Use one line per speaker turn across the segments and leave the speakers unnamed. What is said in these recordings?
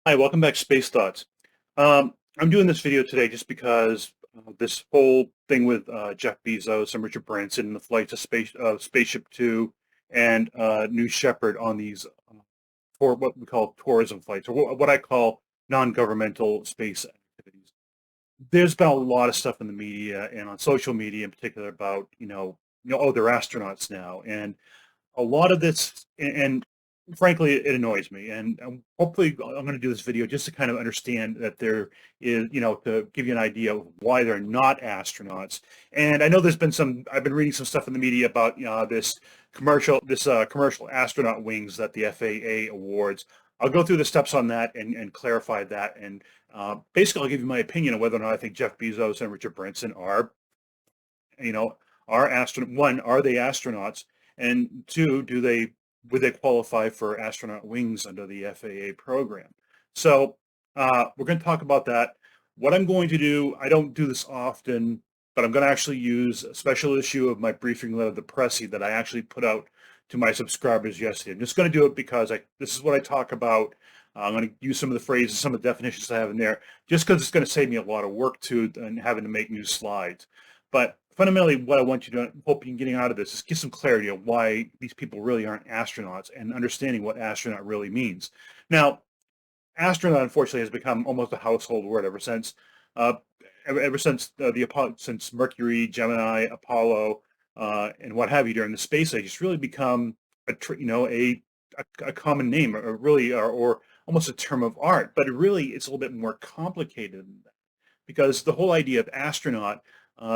Hi, welcome back to Space Thoughts. I'm doing this video today just because this whole thing with Jeff Bezos and Richard Branson and the flights of Spaceship Two and New Shepard on these for what we call tourism flights, or what I call non-governmental space activities. There's been a lot of stuff in the media and on social media in particular about oh, they're astronauts now, and a lot of this, and frankly, it annoys me. And hopefully, I'm going to do this video just to kind of understand that there is, to give you an idea of why they're not astronauts. And I know there's been I've been reading some stuff in the media about this commercial astronaut wings that the FAA awards. I'll go through the steps on that and clarify that. And basically, I'll give you my opinion on whether or not I think Jeff Bezos and Richard Branson are, you know, are astronaut. One, are they astronauts? And two, would they qualify for astronaut wings under the FAA program? So we're going to talk about that. What I'm going to do, I don't do this often, but I'm going to actually use a special issue of my briefing letter, the Pressy, that I actually put out to my subscribers yesterday. I'm just going to do it because this is what I talk about. I'm going to use some of the phrases, some of the definitions I have in there, just because it's going to save me a lot of work too, and having to make new slides. But fundamentally, what I want you to hope you're getting out of this is get some clarity on why these people really aren't astronauts and understanding what astronaut really means. Now, astronaut unfortunately has become almost a household word uh, ever since since Mercury, Gemini, Apollo, and what have you during the space age. It's really become a common name, or almost a term of art. But it's a little bit more complicated than that, because the whole idea of astronaut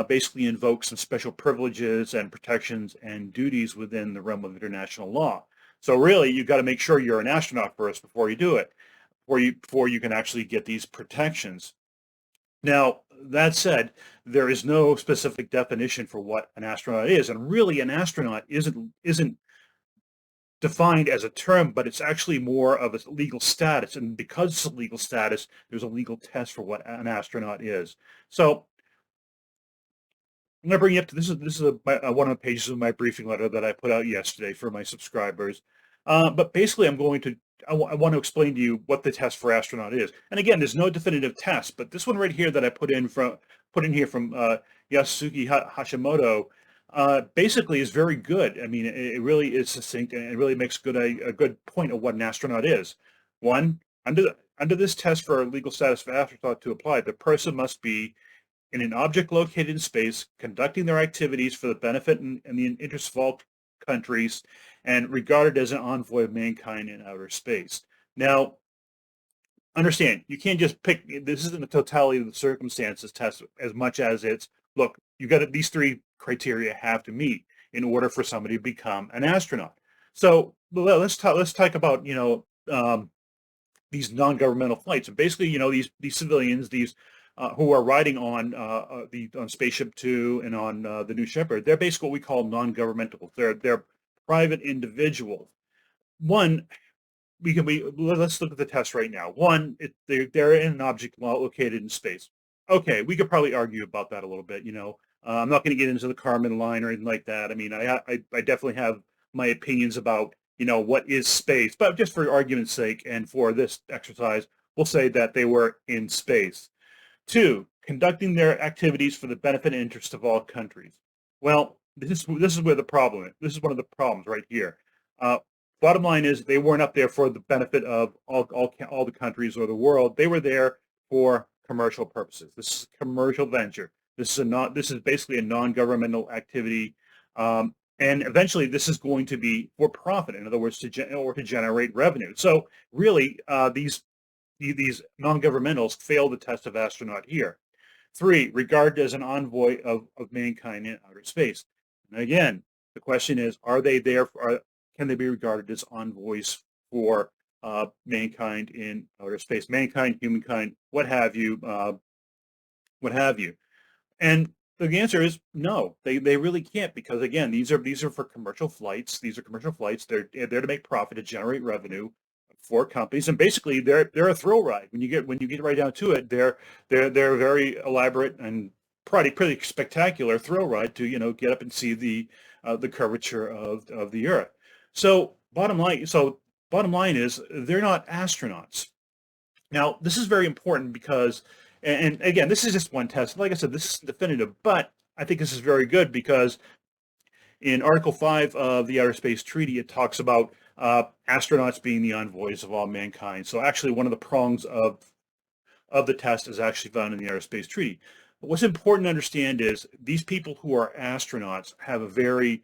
basically invokes some special privileges and protections and duties within the realm of international law. So really, you've got to make sure you're an astronaut first before you do it, before you can actually get these protections. Now, that said, there is no specific definition for what an astronaut is, and really, an astronaut isn't defined as a term, but it's actually more of a legal status. And because it's a legal status, there's a legal test for what an astronaut is. So I'm going to bring you up to one of the pages of my briefing letter that I put out yesterday for my subscribers. But basically, I want to explain to you what the test for astronaut is. And again, there's no definitive test, but this one right here that I put in here from Yasuki Hashimoto basically is very good. I mean, it really is succinct, and it really makes a good point of what an astronaut is. One, under this test for legal status for astronaut to apply, the person must be in an object located in space, conducting their activities for the benefit and the interest of all countries, and regarded as an envoy of mankind in outer space. Now, understand, you can't just pick, this isn't a totality of the circumstances test as much as it's, look, these three criteria have to meet in order for somebody to become an astronaut. So let's talk about, these non-governmental flights. And basically, these civilians, who are riding on on Spaceship Two and on the New Shepard, they're basically what we call non-governmental. They're private individuals. One, let's look at the test right now. One, they're in an object located in space. Okay, we could probably argue about that a little bit. I'm not going to get into the Kármán line or anything like that. I mean, I definitely have my opinions about what is space, but just for argument's sake and for this exercise, we'll say that they were in space. Two, conducting their activities for the benefit and interest of all countries. Well, this is where the problem is. This is one of the problems right here. Uh, Bottom line is they weren't up there for the benefit of all the countries or the world. They were there for commercial purposes. This is a commercial venture. This is basically a non-governmental activity, and eventually this is going to be for profit. In other words, to generate revenue. So really, these non-governmentals fail the test of astronaut here. Three, regarded as an envoy of mankind in outer space. And again, the question is, can they be regarded as envoys for mankind in outer space? Mankind, humankind, what have you, And the answer is no, they really can't, because again, these are for commercial flights. These are commercial flights. They're there to make profit, to generate revenue for companies, and basically they're a thrill ride. When you get right down to it, they're very elaborate and pretty spectacular thrill ride to get up and see the curvature of the Earth. So bottom line is they're not astronauts. Now, this is very important because, and again, this is just one test. Like I said, this isn't definitive, but I think this is very good because in Article 5 of the Outer Space Treaty, it talks about astronauts being the envoys of all mankind. So actually, one of the prongs of the test is actually found in the Outer Space Treaty. But what's important to understand is these people who are astronauts have a very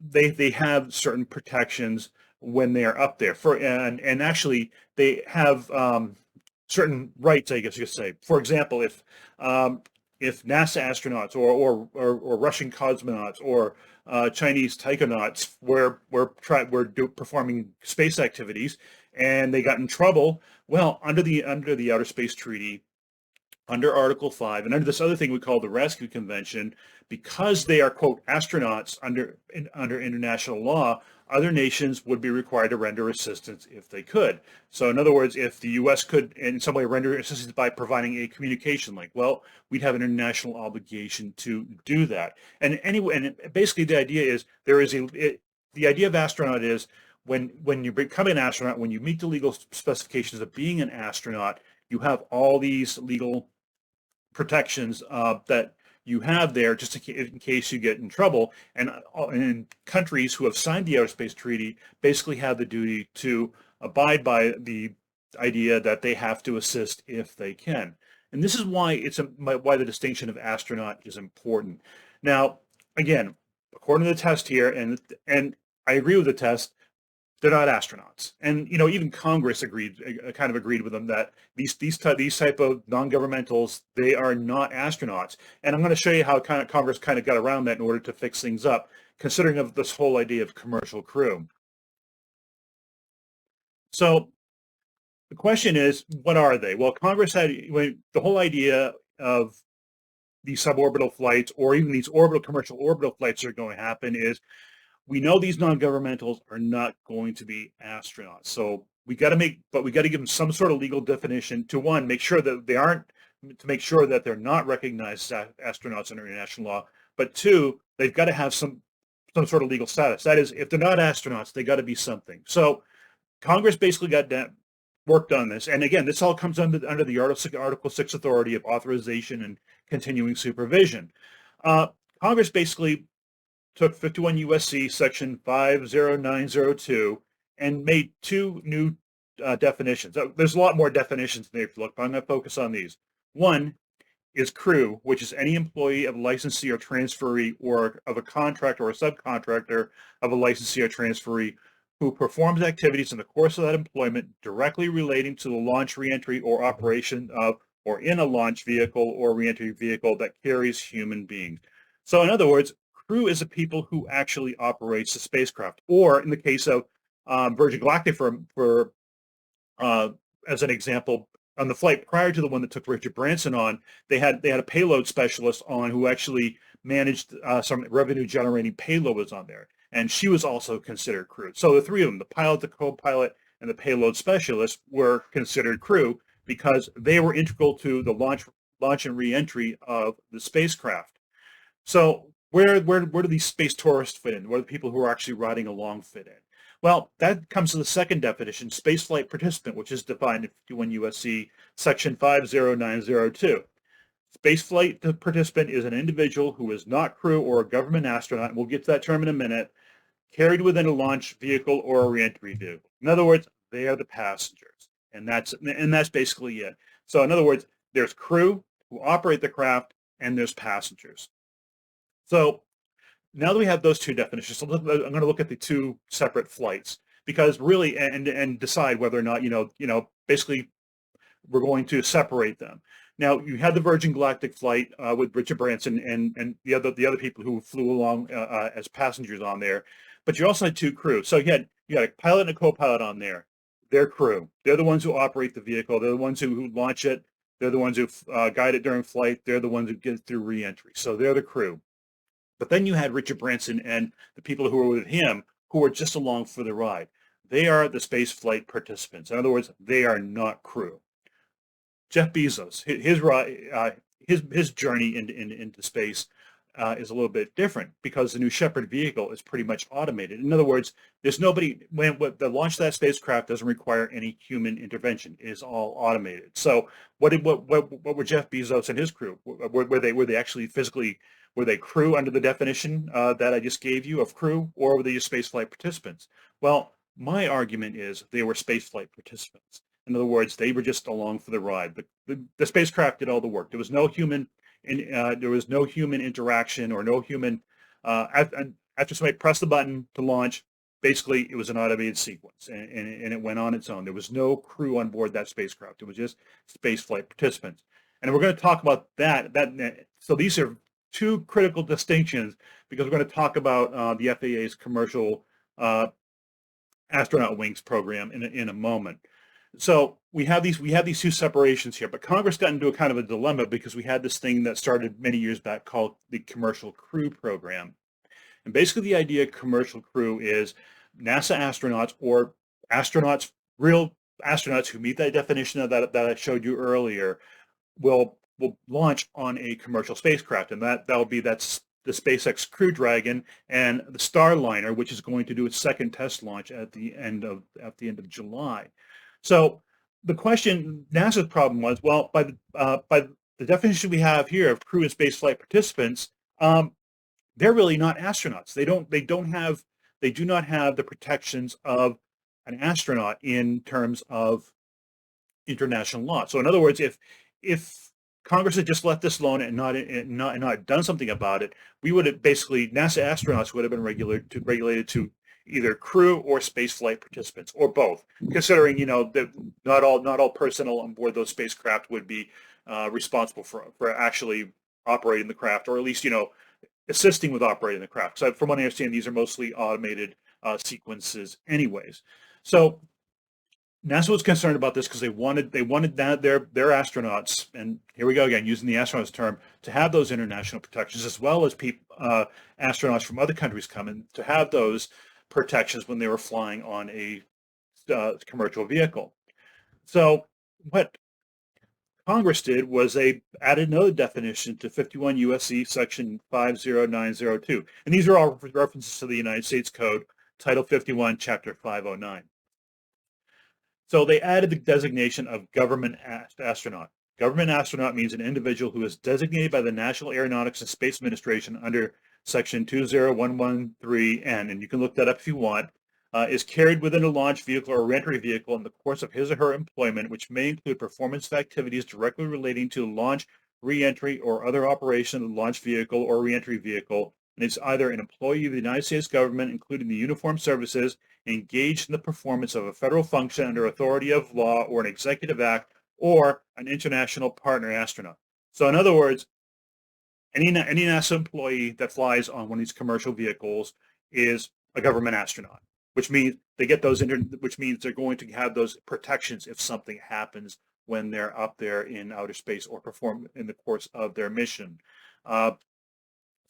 they have certain protections when they are up there. And actually they have certain rights, I guess you could say. For example, if NASA astronauts or Russian cosmonauts or Chinese taikonauts were performing space activities and they got in trouble, well, under the Outer Space Treaty, under Article 5, and under this other thing we call the Rescue Convention, because they are, quote, astronauts under international law, other nations would be required to render assistance if they could. So in other words, if the U.S. could in some way render assistance by providing a communication link, well, we'd have an international obligation to do that. And anyway, and basically the idea is the idea of astronaut is when you become an astronaut, when you meet the legal specifications of being an astronaut, you have all these legal protections that you have there just in case you get in trouble. And countries who have signed the Outer Space Treaty basically have the duty to abide by the idea that they have to assist if they can. And this is why why the distinction of astronaut is important. Now, again, according to the test here, and I agree with the test, they're not astronauts. And even Congress kind of agreed with them that these type of non-governmentals, they are not astronauts. And I'm going to show you how Congress kind of got around that in order to fix things up, considering of this whole idea of commercial crew. So the question is, what are they? Well, Congress had the whole idea of these suborbital flights, or even these commercial orbital flights that are going to happen is, we know these non-governmentals are not going to be astronauts. So we got to give them some sort of legal definition to, one, make sure that they're not recognized as astronauts under international law, but two, they've got to have some sort of legal status. That is, if they're not astronauts, they got to be something. So Congress basically worked on this. And again, this all comes under the Article 6 authority of authorization and continuing supervision. Congress basically took 51 USC section 50902 and made two new definitions. There's a lot more definitions in there if you look, but I'm going to focus on these. One is crew, which is any employee of a licensee or transferee, or of a contractor or a subcontractor of a licensee or transferee, who performs activities in the course of that employment directly relating to the launch, reentry, or operation of, or in a launch vehicle or reentry vehicle that carries human beings. So in other words, crew is the people who actually operates the spacecraft. Or in the case of Virgin Galactic, as an example, on the flight prior to the one that took Richard Branson on, they had a payload specialist on who actually managed some revenue generating payloads on there, and she was also considered crew. So the three of them, the pilot, the co-pilot, and the payload specialist, were considered crew because they were integral to the launch and reentry of the spacecraft. So where do these space tourists fit in? Where do the people who are actually riding along fit in? Well, that comes to the second definition, spaceflight participant, which is defined in 51 USC section 50902. Spaceflight participant is an individual who is not crew or a government astronaut, and we'll get to that term in a minute, carried within a launch vehicle or a reentry vehicle. In other words, they are the passengers, and that's basically it. So in other words, there's crew who operate the craft, and there's passengers. So now that we have those two definitions, I'm going to look at the two separate flights, because really, and decide whether or not, basically we're going to separate them. Now, you had the Virgin Galactic flight with Richard Branson and the other people who flew along as passengers on there, but you also had two crew. So you had a pilot and a co-pilot on there. They're crew. They're the ones who operate the vehicle. They're the ones who launch it. They're the ones who guide it during flight. They're the ones who get it through reentry. So they're the crew. But then you had Richard Branson and the people who were with him who were just along for the ride. They are the space flight participants. In other words, they are not crew. Jeff Bezos, his journey into space, is a little bit different because the New Shepard vehicle is pretty much automated. In other words, there's nobody when the launch of that spacecraft doesn't require any human intervention. It is all automated. So what were Jeff Bezos and his crew? Were they actually physically, were they crew under the definition that I just gave you of crew, or were they just spaceflight participants? Well, my argument is they were spaceflight participants. In other words, they were just along for the ride. The spacecraft did all the work. There was no human interaction or no human. After somebody pressed the button to launch, basically it was an automated sequence, and it went on its own. There was no crew on board that spacecraft. It was just spaceflight participants. And we're going to talk about that. So these are two critical distinctions because we're going to talk about the FAA's commercial astronaut wings program in a moment. So we have these two separations here, but Congress got into a kind of a dilemma because we had this thing that started many years back called the Commercial Crew Program. And basically the idea of commercial crew is NASA astronauts or astronauts, real astronauts who meet that definition of that I showed you earlier, will launch on a commercial spacecraft, and that's the SpaceX Crew Dragon and the Starliner, which is going to do its second test launch at the end of July. So the question, NASA's problem was, well, by the definition we have here of crew and spaceflight participants, they're really not astronauts. They do not have the protections of an astronaut in terms of international law. So in other words, if Congress had just let this alone and not done something about it, we would have basically, NASA astronauts would have been regulated to either crew or spaceflight participants, or both, considering that not all personnel on board those spacecraft would be responsible for actually operating the craft, or at least assisting with operating the craft. So from what I understand, these are mostly automated sequences anyways. So NASA was concerned about this because they wanted that their astronauts, and here we go again using the astronauts term, to have those international protections, as well as astronauts from other countries come in to have those protections when they were flying on a commercial vehicle. So what Congress did was they added another definition to 51 U.S.C. Section 50902, and these are all references to the United States Code, Title 51, Chapter 509. So they added the designation of government astronaut. Government astronaut means an individual who is designated by the National Aeronautics and Space Administration under Section 20113N, and you can look that up if you want, is carried within a launch vehicle or reentry vehicle in the course of his or her employment, which may include performance of activities directly relating to launch, reentry, or other operation of the launch vehicle or reentry vehicle, and is either an employee of the United States government, including the uniformed services, engaged in the performance of a federal function under authority of law or an executive act, or an international partner astronaut. So in other words, any NASA employee that flies on one of these commercial vehicles is a government astronaut, which means they get those which means they're going to have those protections if something happens when they're up there in outer space or perform in the course of their mission.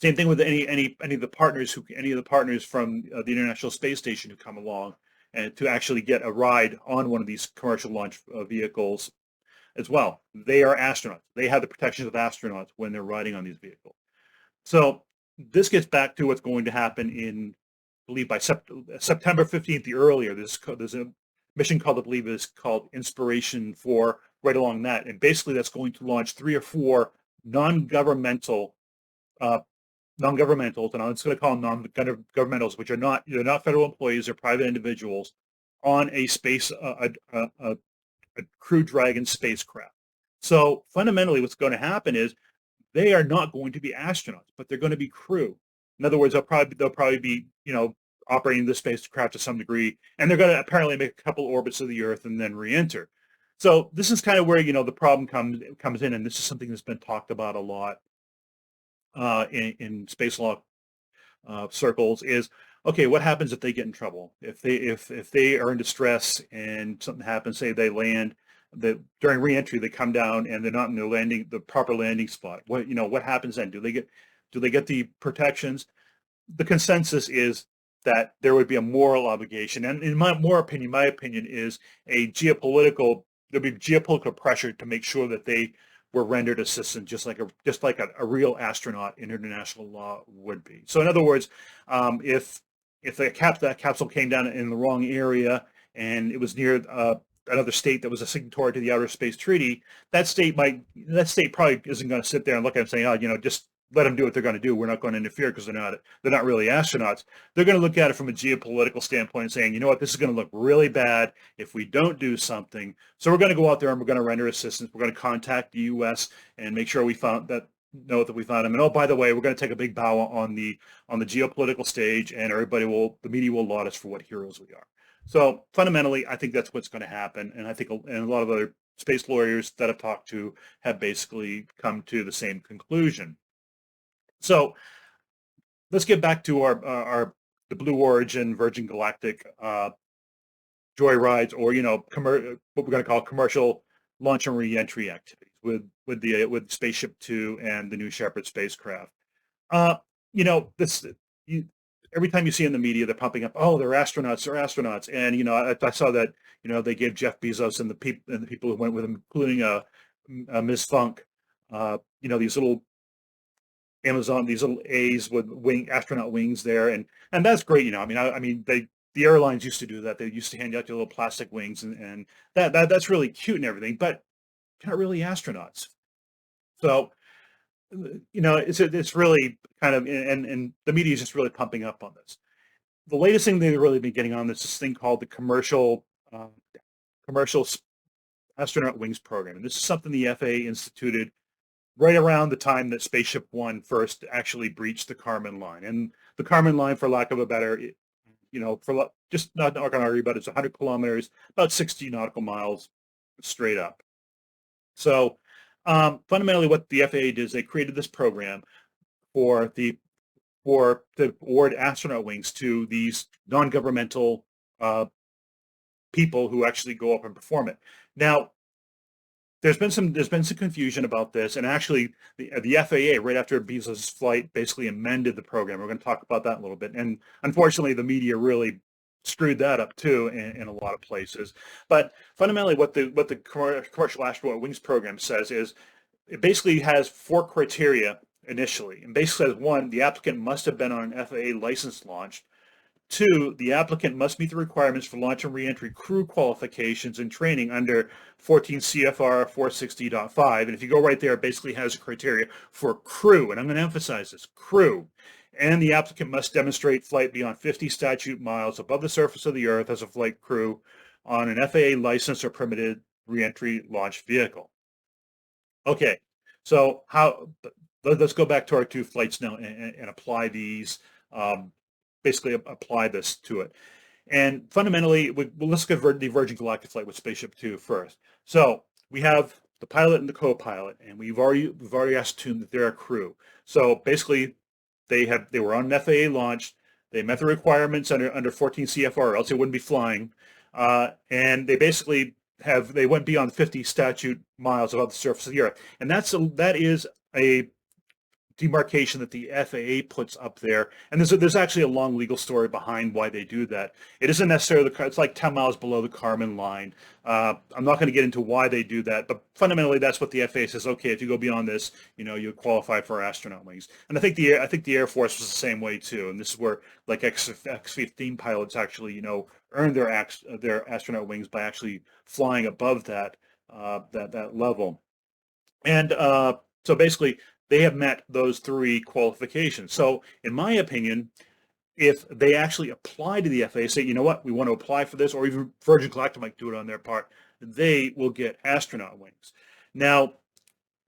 Same thing with any of the partners from the International Space Station who come along and to actually get a ride on one of these commercial launch vehicles as well. They are astronauts. They have the protections of astronauts when they're riding on these vehicles. So this gets back to what's going to happen in, I believe, by September 15th, the earlier. There's a mission called, I believe, is called Inspiration 4, right along that, and basically that's going to launch 3 or 4 non-governmentals, and I'm just going to call them non-governmentals, which they're not federal employees, they're private individuals on a Crew Dragon spacecraft. So fundamentally, what's going to happen is they are not going to be astronauts, but they're going to be crew. In other words, they'll probably be operating the spacecraft to some degree, and they're going to apparently make a couple orbits of the Earth and then re-enter. So this is kind of where the problem comes in, and this is something that's been talked about a lot in space law circles. Is okay, what happens if they get in trouble? If they are in distress and something happens, say they land, during re-entry they come down and they're not in the proper landing spot. What happens then? Do they get the protections? The consensus is that there would be a moral obligation, and in my opinion is there'd be geopolitical pressure to make sure that they were rendered assistance, just like a real astronaut in international law would be. So in other words, if that capsule came down in the wrong area and it was near another state that was a signatory to the Outer Space Treaty, that state probably isn't going to sit there and look at it and say, oh, just let them do what they're going to do. We're not going to interfere because they're not really astronauts. They're going to look at it from a geopolitical standpoint and saying, you know what, this is going to look really bad if we don't do something. So we're going to go out there and we're going to render assistance. We're going to contact the U.S. and make sure we know that we found them. And oh, by the way, we're going to take a big bow on the geopolitical stage, and the media will laud us for what heroes we are. So fundamentally, I think that's what's going to happen, and I think a lot of other space lawyers that I've talked to have basically come to the same conclusion. So let's get back to the Blue Origin Virgin Galactic joyrides, or what we're going to call commercial launch and reentry activities with Spaceship Two and the New Shepard spacecraft. Every time you see in the media, they're pumping up, oh, they're astronauts, and I saw that they gave Jeff Bezos and the people who went with him, including Ms. Funk, these little A's with astronaut wings there, and that's great. The airlines used to do that. They used to hand out your little plastic wings, and that's really cute and everything, but they're not really astronauts. So it's really kind of, and the media is just really pumping up on this. The latest thing they've really been getting on this thing called the commercial astronaut wings program, and this is something the FAA instituted right around the time that Spaceship One first actually breached the Kármán line. And the Kármán line, for lack of a better, just not going to argue about it, it's 100 kilometers, about 60 nautical miles straight up. So fundamentally, what the FAA did is they created this program to award astronaut wings to these non-governmental people who actually go up and perform it. Now, there's been some confusion about this, and actually the FAA, right after Bezos' flight, basically amended the program. We're going to talk about that in a little bit, and unfortunately the media really screwed that up too in a lot of places. But fundamentally what the commercial astronaut wings program says is it basically has 4 criteria initially, and basically says: 1, the applicant must have been on an FAA license launch. 2, the applicant must meet the requirements for launch and reentry crew qualifications and training under 14 CFR 460.5. And if you go right there, it basically has a criteria for crew, and I'm going to emphasize this: crew. And the applicant must demonstrate flight beyond 50 statute miles above the surface of the Earth as a flight crew on an FAA licensed or permitted reentry launch vehicle. Okay, so let's go back to our 2 flights now and apply these. Basically apply this to it. And fundamentally, let's look at the Virgin Galactic flight with Spaceship Two first. So we have the pilot and the co-pilot, and we've already assumed that they're a crew. So basically, they were on an FAA launch. They met the requirements under 14 CFR, or else they wouldn't be flying. And they went beyond 50 statute miles above the surface of the Earth, and that is a demarcation that the FAA puts up there, and there's actually a long legal story behind why they do that. It isn't necessarily it's like 10 miles below the Kármán line. I'm not going to get into why they do that, but fundamentally that's what the FAA says. Okay, if you go beyond this, you qualify for astronaut wings. And I think the Air Force was the same way too. And this is where like X-15 pilots actually earned their astronaut wings by actually flying above that level. And so basically, they have met those 3 qualifications. So in my opinion, if they actually apply to the FAA, say, you know what, we want to apply for this, or even Virgin Galactic might do it on their part, they will get astronaut wings. Now,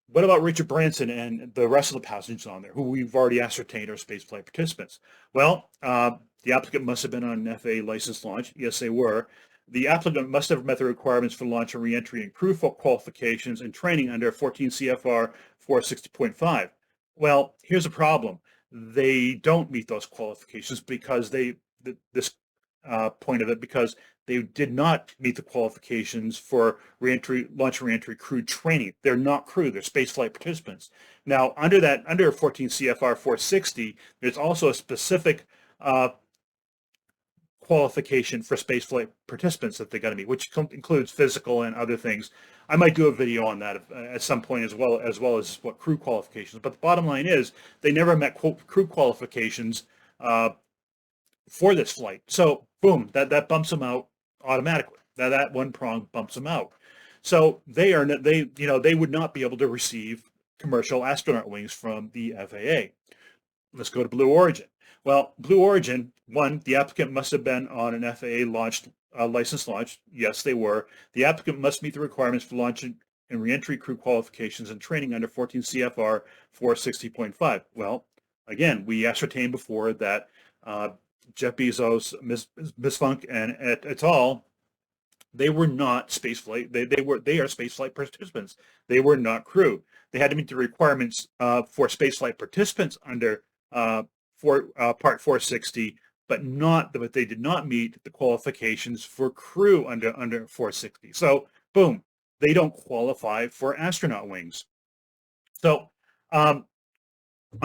what about Richard Branson and the rest of the passengers on there, who we've already ascertained are spaceflight participants? Well, the applicant must have been on an FAA licensed launch. Yes, they were. The applicant must have met the requirements for launch and reentry and crew qualifications and training under 14 CFR 460.5. Well, here's a problem. They don't meet those qualifications because because they did not meet the qualifications for launch and reentry crew training. They're not crew, they're spaceflight participants. Now, under 14 CFR 460, there's also a specific qualification for spaceflight participants that they got to meet, which includes physical and other things. I might do a video on that at some point as what crew qualifications. But the bottom line is they never met crew qualifications for this flight. So boom, that bumps them out automatically. That one prong bumps them out. So they would not be able to receive commercial astronaut wings from the FAA. Let's go to Blue Origin. Well, Blue Origin, one, the applicant must have been on an FAA launched licensed launch. Yes, they were. The applicant must meet the requirements for launch and reentry crew qualifications and training under 14 CFR 460.5. Well, again, we ascertained before that Jeff Bezos, Ms. Funk, and et al. They were not spaceflight. They are spaceflight participants. They were not crew. They had to meet the requirements for spaceflight participants under Part 460, but they did not meet the qualifications for crew under 460. So boom, they don't qualify for astronaut wings. So on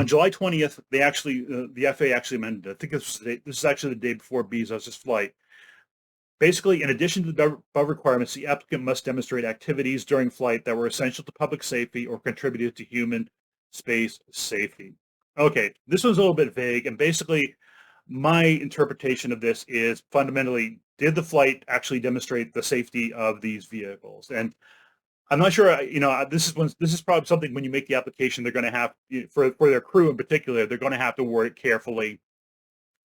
July 20th, the FAA actually amended it. I think this is actually the day before Bezos' flight. Basically, in addition to the above requirements, the applicant must demonstrate activities during flight that were essential to public safety or contributed to human space safety. Okay, this was a little bit vague, and basically, my interpretation of this is fundamentally, did the flight actually demonstrate the safety of these vehicles? And I'm not sure, this is probably something when you make the application, they're going to have, for their crew in particular, they're going to have to word it carefully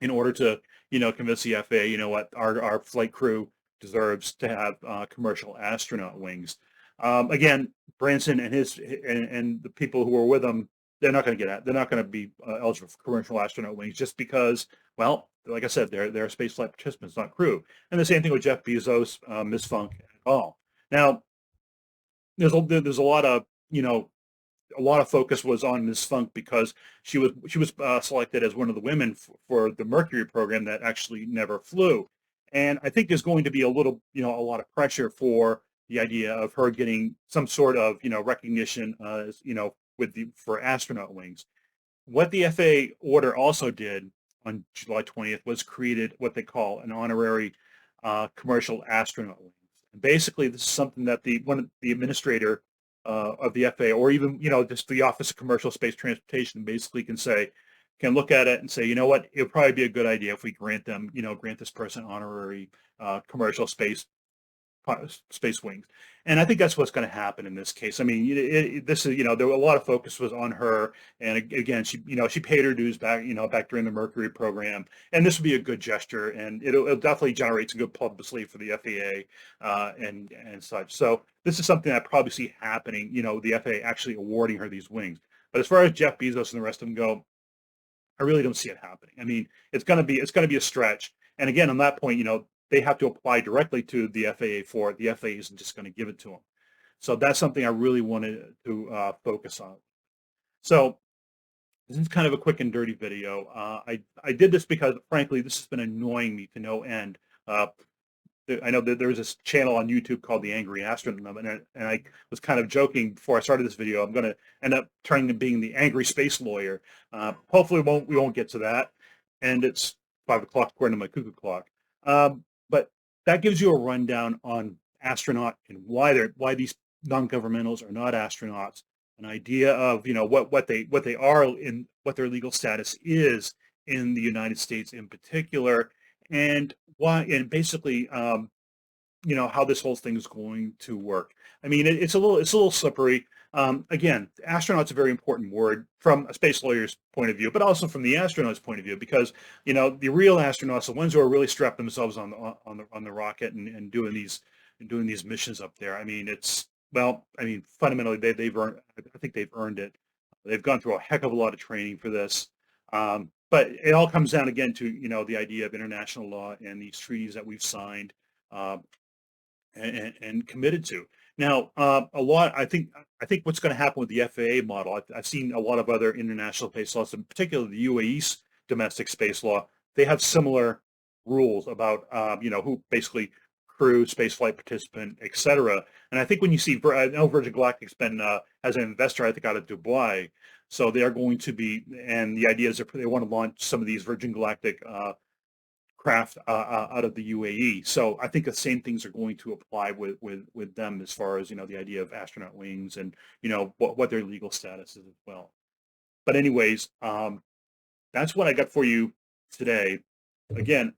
in order to, convince the FAA, what, our flight crew deserves to have commercial astronaut wings. Again, Branson and and the people who are with him, they're not going to be eligible for commercial astronaut wings just because, well, like I said, they're space flight participants, not crew. And the same thing with Jeff Bezos, Ms. Funk, and all. Now, there's a lot of, a lot of focus was on Ms. Funk because she was selected as one of the women for the Mercury program that actually never flew. And I think there's going to be a lot of pressure for the idea of her getting some sort of, recognition, for astronaut wings. What the FAA order also did on July 20th was created what they call an honorary commercial astronaut wings. And basically, this is something that the administrator of the FAA, or even just the Office of Commercial Space Transportation, basically can look at it and say, you know what, it would probably be a good idea if we grant this person honorary commercial space wings. And I think that's what's going to happen in this case. I mean, this is, there were a lot of focus was on her, and again, she paid her dues back, back during the Mercury program, and this would be a good gesture, and it'll definitely generate some good publicity for the FAA and such. So this is something I probably see happening. The FAA actually awarding her these wings. But as far as Jeff Bezos and the rest of them go, I really don't see it happening. I mean, it's going to be a stretch. And again, on that point, they have to apply directly to the FAA for it. The FAA isn't just going to give it to them. So that's something I really wanted to focus on. So this is kind of a quick and dirty video. I did this because, frankly, this has been annoying me to no end. I know that there's this channel on YouTube called The Angry Astronaut, and I was kind of joking before I started this video. I'm going to end up turning to being the angry space lawyer. Hopefully, we won't get to that. And it's 5 o'clock according to my cuckoo clock. But that gives you a rundown on astronaut and why these non-governmentals are not astronauts. An idea of what they are and what their legal status is in the United States in particular, and why, and basically how this whole thing is going to work. I mean, it's a little slippery. Again, astronaut's a very important word from a space lawyer's point of view, but also from the astronaut's point of view, because the real astronauts, the ones who are really strapped themselves on the rocket and doing these missions up there. I mean, fundamentally they've earned. I think they've earned it. They've gone through a heck of a lot of training for this. But it all comes down again to the idea of international law and these treaties that we've signed and committed to. Now, I think what's going to happen with the FAA model, I've seen a lot of other international space laws, in particular the UAE's domestic space law. They have similar rules about who basically crew, space flight participant, etc. And I think when you see, I know Virgin Galactic's been has an investor, I think, out of Dubai, so they are going to be, and the idea is that they want to launch some of these Virgin Galactic craft out of the UAE. So I think the same things are going to apply with them as far as the idea of astronaut wings and what their legal status is as well. But anyways, that's what I got for you today. Again,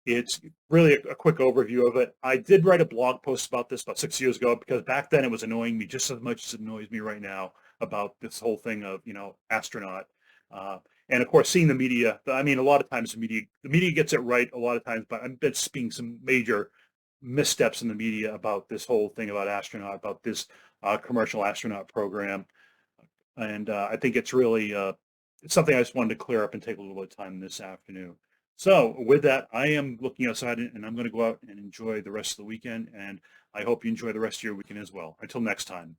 it's really a quick overview of it. I did write a blog post about this about 6 years ago because back then it was annoying me just as much as it annoys me right now about this whole thing of, astronaut. Uh, and of course, seeing the media, I mean, a lot of times the media gets it right a lot of times, but I'm seeing some major missteps in the media about this whole thing about astronaut, about this commercial astronaut program. And I think it's really it's something I just wanted to clear up and take a little bit of time this afternoon. So with that, I am looking outside and I'm going to go out and enjoy the rest of the weekend. And I hope you enjoy the rest of your weekend as well. Until next time.